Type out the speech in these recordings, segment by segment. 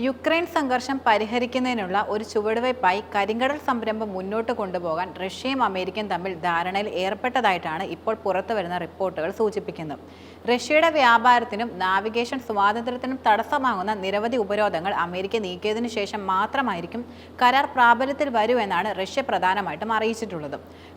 Ukraine സംഘർഷം പരിഹരിക്കുന്നതിനുള്ള ഒരു ചുവടുവയ്പായി കരിങ്കടൽ സംരംഭം മുന്നോട്ട് കൊണ്ടുപോകാൻ റഷ്യയും അമേരിക്കയും തമ്മിൽ ധാരണയിൽ ഏർപ്പെട്ടതായിട്ടാണ് ഇപ്പോൾ പുറത്തുവരുന്ന റിപ്പോർട്ടുകൾ സൂചിപ്പിക്കുന്നത്. റഷ്യയുടെ വ്യാപാരത്തിനും നാവിഗേഷൻ സ്വാതന്ത്ര്യത്തിനും തടസ്സമാകുന്ന നിരവധി ഉപരോധങ്ങൾ അമേരിക്ക നീക്കിയതിനു ശേഷം മാത്രമായിരിക്കും കരാർ പ്രാബല്യത്തിൽ വരൂ എന്നാണ് റഷ്യ പ്രധാനമായിട്ടും അറിയിച്ചിട്ടുള്ളത്.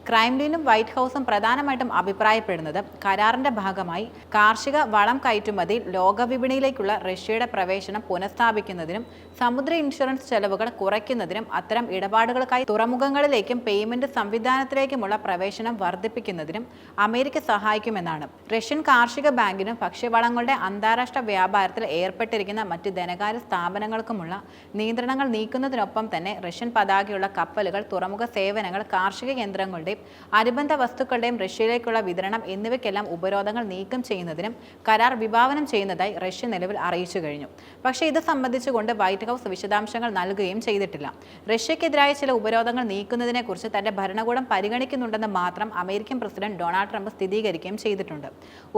ക്രൈംലിനും വൈറ്റ് ഹൗസും പ്രധാനമായിട്ടും അഭിപ്രായപ്പെടുന്നത് കരാറിന്റെ ഭാഗമായി കാർഷിക വളം കയറ്റുമതിയിൽ ലോകവിപണിയിലേക്കുള്ള റഷ്യയുടെ പ്രവേശനം പുനഃസ്ഥാപിക്കുന്നതിനും സമുദ്ര ഇൻഷുറൻസ് ചെലവുകൾ കുറയ്ക്കുന്നതിനും അത്തരം ഇടപാടുകൾക്കായി തുറമുഖങ്ങളിലേക്കും പേയ്മെന്റ് സംവിധാനത്തിലേക്കുമുള്ള പ്രവേശനം വർദ്ധിപ്പിക്കുന്നതിനും അമേരിക്ക സഹായിക്കുമെന്നാണ്. റഷ്യൻ കാർഷിക ബാങ്കിനും ഭക്ഷ്യവളങ്ങളുടെ അന്താരാഷ്ട്ര വ്യാപാരത്തിൽ ഏർപ്പെട്ടിരിക്കുന്ന മറ്റ് ധനകാര്യ സ്ഥാപനങ്ങൾക്കുമുള്ള നിയന്ത്രണങ്ങൾ നീക്കുന്നതിനൊപ്പം തന്നെ റഷ്യൻ പതാകയുള്ള കപ്പലുകൾ, തുറമുഖ സേവനങ്ങൾ, കാർഷിക യന്ത്രങ്ങളുടെയും അനുബന്ധ വസ്തുക്കളുടെയും റഷ്യയിലേക്കുള്ള വിതരണം എന്നിവയ്ക്കെല്ലാം ഉപരോധങ്ങൾ നീക്കം ചെയ്യുന്നതിനും കരാർ വിഭാവനം ചെയ്യുന്നതായി റഷ്യ നിലവിൽ അറിയിച്ചു കഴിഞ്ഞു. പക്ഷേ ഇത് സംബന്ധിച്ചുകൊണ്ട് വൈറ്റ് ഹൗസ് വിശദാംശങ്ങൾ നൽകുകയും ചെയ്തിട്ടില്ല. റഷ്യക്കെതിരായ ചില ഉപരോധങ്ങൾ നീക്കുന്നതിനെക്കുറിച്ച് തന്റെ ഭരണകൂടം പരിഗണിക്കുന്നുണ്ടെന്ന് മാത്രം അമേരിക്കൻ പ്രസിഡന്റ് ഡൊണാൾഡ് ട്രംപ് സ്ഥിരീകരിക്കുകയും ചെയ്തിട്ടുണ്ട്.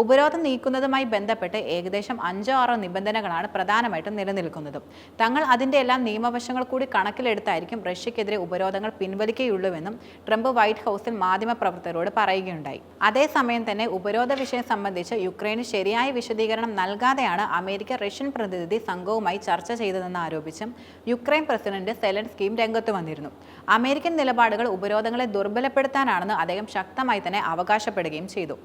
ഉപരോധം നീക്കുന്നതുമായി ബന്ധപ്പെട്ട് ഏകദേശം 5-6 നിബന്ധനകളാണ് പ്രധാനമായിട്ടും നിലനിൽക്കുന്നത്. തങ്ങൾ അതിന്റെ എല്ലാം നിയമവശങ്ങൾ കൂടി കണക്കിലെടുത്തായിരിക്കും റഷ്യക്കെതിരെ ഉപരോധങ്ങൾ പിൻവലിക്കുകയുള്ളൂവെന്നും ട്രംപ് വൈറ്റ് ഹൗസിൽ മാധ്യമപ്രവർത്തകരോട് പറയുകയുണ്ടായി. അതേസമയം തന്നെ ഉപരോധ വിഷയം സംബന്ധിച്ച് യുക്രൈന് ശരിയായ വിശദീകരണം നൽകാതെയാണ് അമേരിക്ക റഷ്യൻ പ്രതിനിധി സംഘവുമായി ചർച്ച ചെയ്തതെന്ന് ആരോപിച്ചും യുക്രൈൻ പ്രസിഡന്റ് സെലൻസ്കിയും രംഗത്ത് വന്നിരുന്നു. അമേരിക്കൻ നിലപാടുകൾ ഉപരോധങ്ങളെ ദുർബലപ്പെടുത്താനാണെന്ന് അദ്ദേഹം ശക്തമായി തന്നെ അവകാശപ്പെടുകയും ചെയ്തു.